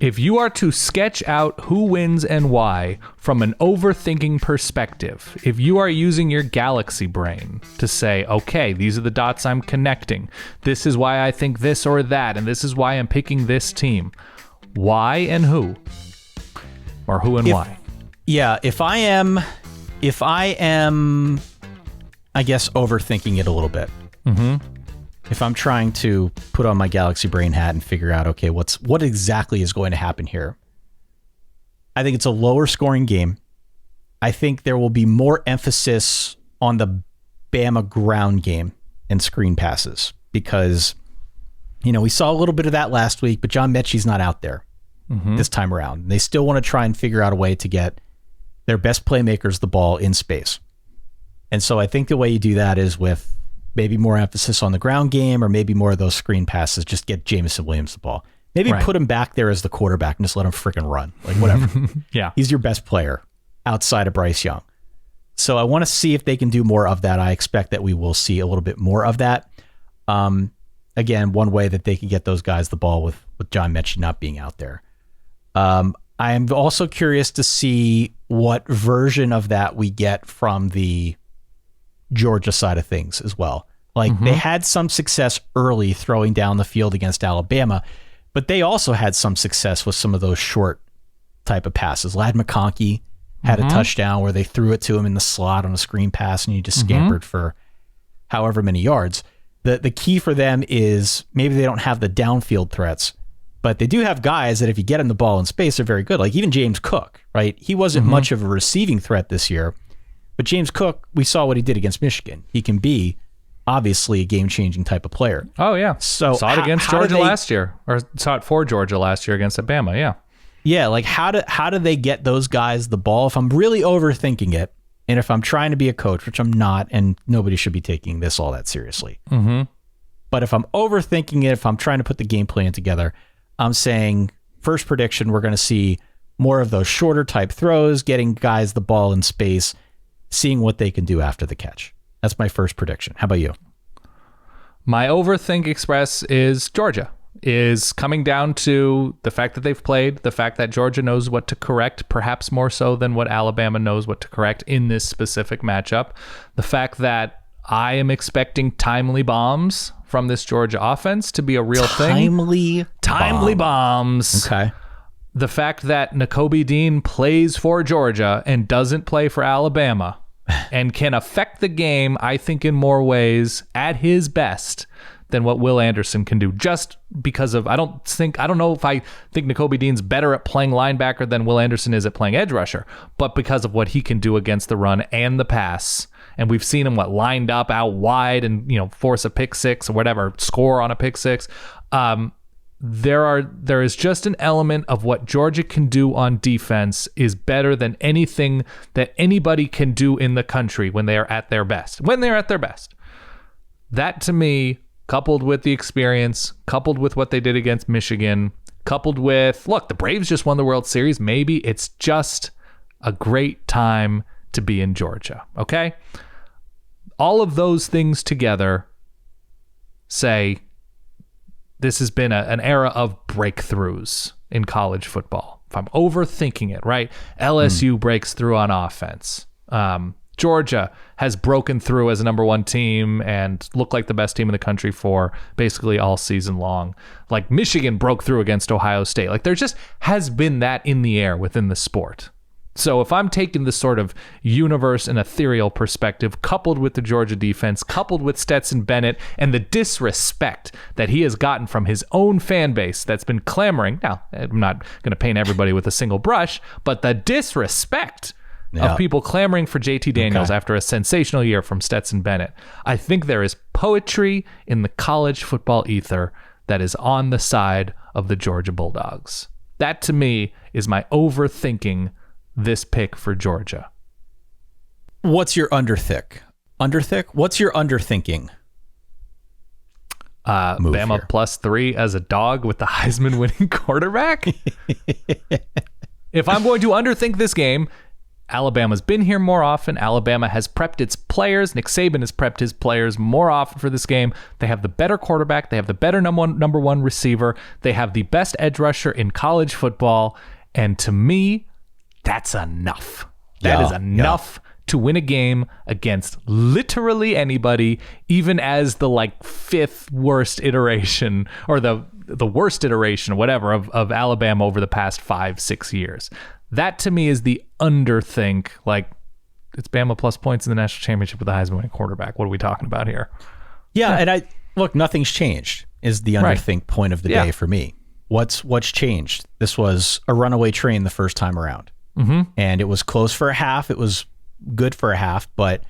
If you are to sketch out who wins and why from an overthinking perspective, if you are using your galaxy brain to say, okay, these are the dots I'm connecting, this is why I think this or that, and this is why I'm picking this team, why and who? Or who and why? Yeah, if I am, I guess, overthinking it a little bit. Mm-hmm. If I'm trying to put on my galaxy brain hat and figure out, okay, what exactly is going to happen here? I think it's a lower scoring game. I think there will be more emphasis on the Bama ground game and screen passes because, we saw a little bit of that last week, but John Mechie's not out there this time around. They still want to try and figure out a way to get their best playmakers the ball in space. And so I think the way you do that is with maybe more emphasis on the ground game or maybe more of those screen passes, just get Jameson Williams the ball. Maybe put him back there as the quarterback and just let him freaking run. Like, whatever. Yeah. He's your best player outside of Bryce Young. So I want to see if they can do more of that. I expect that we will see a little bit more of that. Again, one way that they can get those guys the ball with John Mechie not being out there. I am also curious to see what version of that we get from the Georgia side of things as well. Like they had some success early throwing down the field against Alabama, but they also had some success with some of those short type of passes. Ladd McConkey had a touchdown where they threw it to him in the slot on a screen pass and he just scampered for however many yards. The key for them is maybe they don't have the downfield threats, but they do have guys that if you get them the ball in space are very good. Like even James Cook, right? He wasn't much of a receiving threat this year, but James Cook, we saw what he did against Michigan. He can be obviously a game-changing type of player. Oh, yeah. So saw it against Georgia last year, or saw it for Georgia last year against Bama, yeah. Yeah, like how do they get those guys the ball? If I'm really overthinking it, and if I'm trying to be a coach, which I'm not, and nobody should be taking this all that seriously. But if I'm overthinking it, if I'm trying to put the game plan together, I'm saying, first prediction, we're going to see more of those shorter type throws, getting guys the ball in space, seeing what they can do after the catch. That's my first prediction. How about you? My overthink express is Georgia. Is coming down to the fact that they've played, the fact that Georgia knows what to correct, perhaps more so than what Alabama knows what to correct in this specific matchup. The fact that I am expecting timely bombs from this Georgia offense to be a real thing. Timely bombs. Okay. The fact that Nakobe Dean plays for Georgia and doesn't play for Alabama and can affect the game, I think, in more ways at his best than what Will Anderson can do, just because of, I don't know if I think Nakobe Dean's better at playing linebacker than Will Anderson is at playing edge rusher, but because of what he can do against the run and the pass. And we've seen him lined up out wide and, force a pick six or whatever, score on a pick six. There is just an element of what Georgia can do on defense is better than anything that anybody can do in the country when they are at their best. That to me, coupled with the experience, coupled with what they did against Michigan, coupled with, look, the Braves just won the World Series. Maybe it's just a great time to be in Georgia. Okay? All of those things together say this has been an era of breakthroughs in college football. If I'm overthinking it, right? LSU breaks through on offense. Georgia has broken through as a number one team and looked like the best team in the country for basically all season long. Like Michigan broke through against Ohio State. Like there just has been that in the air within the sport. So if I'm taking this sort of universe and ethereal perspective, coupled with the Georgia defense, coupled with Stetson Bennett and the disrespect that he has gotten from his own fan base that's been clamoring, now I'm not going to paint everybody with a single brush, but the disrespect of people clamoring for JT Daniels after a sensational year from Stetson Bennett. I think there is poetry in the college football ether that is on the side of the Georgia Bulldogs. That to me is my overthinking this pick for Georgia. What's your underthick? What's your underthinking? Bama here. +3 as a dog with the Heisman winning quarterback. If I'm going to underthink this game, Alabama's been here more often. Alabama has prepped its players. Nick Saban has prepped his players more often for this game. They have the better quarterback. They have the better number one receiver. They have the best edge rusher in college football. And to me, that's enough. That is enough to win a game against literally anybody, even as the fifth worst iteration or the worst iteration, whatever, of Alabama over the past 5-6 years. That to me is the underthink. It's Bama plus points in the national championship with the Heisman winning quarterback. What are we talking about here? Yeah, and look, nothing's changed is the underthink point of the day for me. What's changed? This was a runaway train the first time around. Mm-hmm. And it was close for a half. It was good for a half, but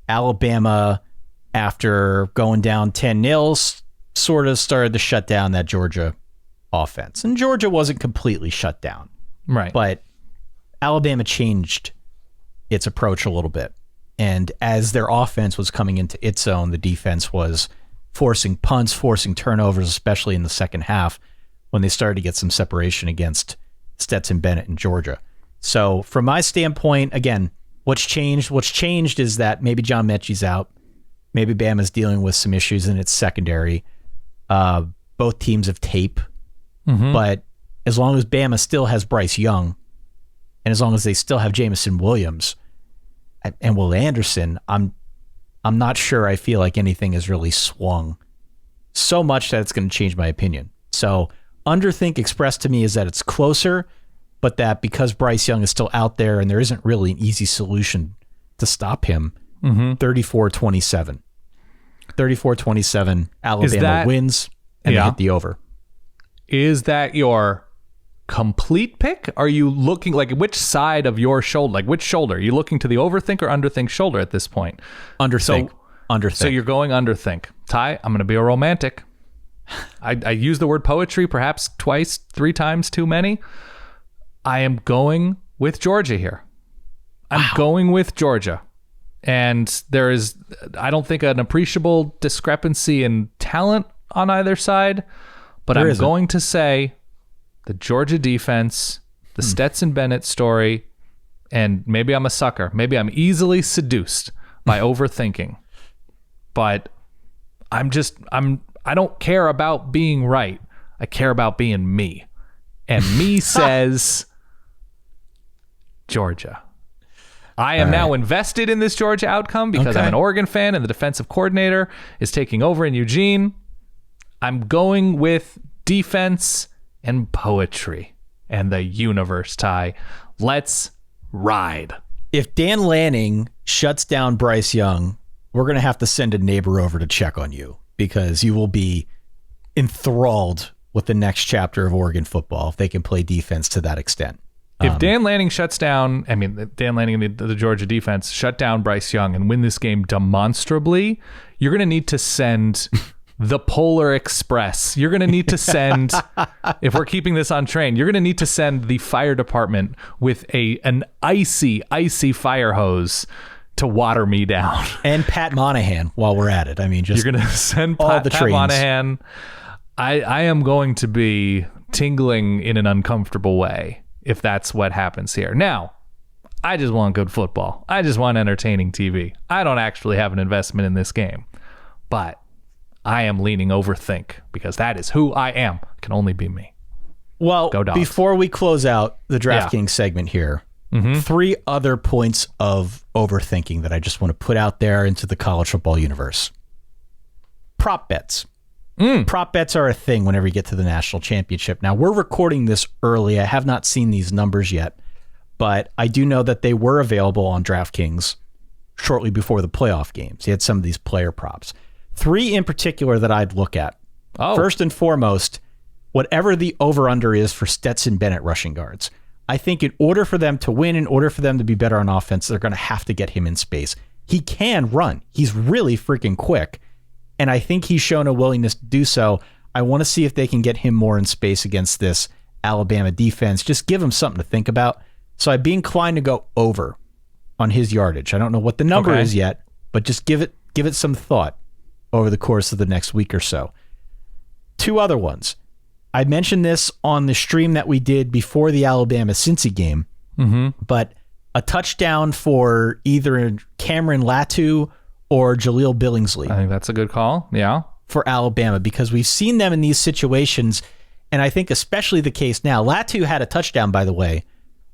Alabama, after going down 10-0, sort of started to shut down that Georgia offense. And Georgia wasn't completely shut down. Right. But Alabama changed its approach a little bit. And as their offense was coming into its own, the defense was forcing punts, forcing turnovers, especially in the second half when they started to get some separation against Stetson Bennett in Georgia. So from my standpoint, again, what's changed? What's changed is that maybe John Mechie's out. Maybe Bama's dealing with some issues in its secondary. Both teams have tape. Mm-hmm. But as long as Bama still has Bryce Young, and as long as they still have Jameson Williams and Will Anderson, I'm not sure I feel like anything has really swung so much that it's going to change my opinion. So underthink expressed to me is that it's closer, but that because Bryce Young is still out there and there isn't really an easy solution to stop him, 34-27. 34-27, Alabama wins, and they hit the over. Is that your complete pick? Are you looking which side of your shoulder? Which shoulder? Are you looking to the overthink or underthink shoulder at this point? Underthink. So you're going underthink. Ty, I'm going to be a romantic. I use the word poetry perhaps twice, 3 times too many. I am going with Georgia here. I'm going with Georgia. And there is, I don't think, an appreciable discrepancy in talent on either side, but I'm going to say the Georgia defense, the Stetson Bennett story, and maybe I'm a sucker. Maybe I'm easily seduced by overthinking. But I don't care about being right. I care about being me. And me says Georgia. I am now invested in this Georgia outcome because I'm an Oregon fan and the defensive coordinator is taking over in Eugene. I'm going with defense and poetry and the universe, Ty. Let's ride. If Dan Lanning shuts down Bryce Young, we're going to have to send a neighbor over to check on you because you will be enthralled with the next chapter of Oregon football if they can play defense to that extent. If Dan Lanning shuts down, Dan Lanning and the Georgia defense shut down Bryce Young and win this game demonstrably, you're going to need to send the Polar Express. You're going to need to send, if we're keeping this on train, you're going to need to send the fire department with an icy fire hose to water me down. And Pat Monahan while we're at it. You're going to send Pat Monahan. I am going to be tingling in an uncomfortable way if that's what happens here. Now, I just want good football. I just want entertaining TV. I don't actually have an investment in this game. But I am leaning overthink because that is who I am. It can only be me. Well, Go Dawgs. Before we close out the DraftKings segment here, 3 other points of overthinking that I just want to put out there into the college football universe. Prop bets. Prop bets are a thing whenever you get to the national championship. Now, we're recording this early. I have not seen these numbers yet, but I do know that they were available on DraftKings shortly before the playoff games. You had some of these player props. 3 in particular that I'd look at. First and foremost, whatever the over-under is for Stetson Bennett rushing guards. I think in order for them to win, in order for them to be better on offense, they're going to have to get him in space. He can run. He's really freaking quick. And I think he's shown a willingness to do so. I want to see if they can get him more in space against this Alabama defense. Just give him something to think about. So I'd be inclined to go over on his yardage. I don't know what the number is yet, but just give it some thought over the course of the next week or so. 2 other ones. I mentioned this on the stream that we did before the Alabama-Cincy game, but a touchdown for either Cameron Latu or Jaleel Billingsley. I think that's a good call. Yeah. For Alabama, because we've seen them in these situations, and I think especially the case now. Latu had a touchdown, by the way,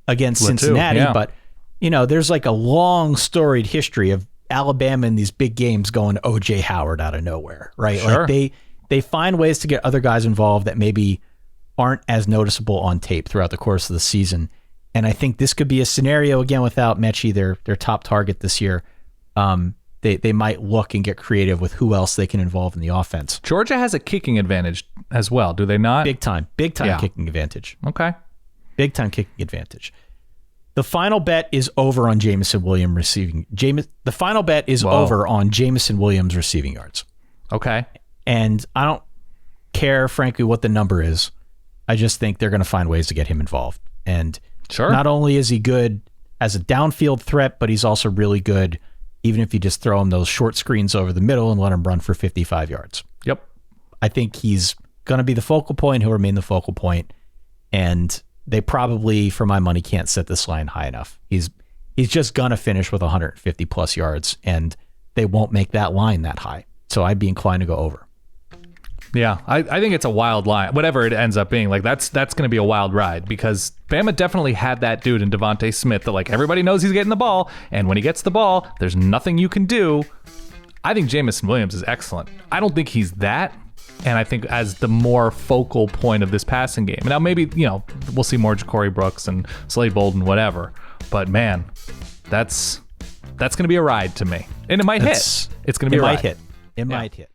against Cincinnati, but there's like a long storied history of Alabama in these big games going OJ Howard out of nowhere, right? Sure. Like they find ways to get other guys involved that maybe aren't as noticeable on tape throughout the course of the season. And I think this could be a scenario, again, without Mechie, their top target this year. They might look and get creative with who else they can involve in the offense. Georgia has a kicking advantage as well, do they not? Big time kicking advantage. Okay. Big time kicking advantage. The final bet is over on Jameson Williams receiving. The final bet is over on Jameson Williams receiving yards. Okay. And I don't care, frankly, what the number is. I just think they're going to find ways to get him involved. And not only is he good as a downfield threat, but he's also really good even if you just throw him those short screens over the middle and let him run for 55 yards. Yep. I think he's going to be the focal point. He'll remain the focal point. And they probably, for my money, can't set this line high enough. He's just going to finish with 150 plus yards, and they won't make that line that high. So I'd be inclined to go over. Yeah, I think it's a wild line. Whatever it ends up being, like that's going to be a wild ride because Bama definitely had that dude in Devontae Smith that like everybody knows he's getting the ball, and when he gets the ball, there's nothing you can do. I think Jameson Williams is excellent. I don't think he's that, and I think as the more focal point of this passing game. Now maybe we'll see more Ja'Cory Brooks and Slade Bolden, whatever. But man, that's going to be a ride to me, and it might hit. It's going to be a ride. It might hit.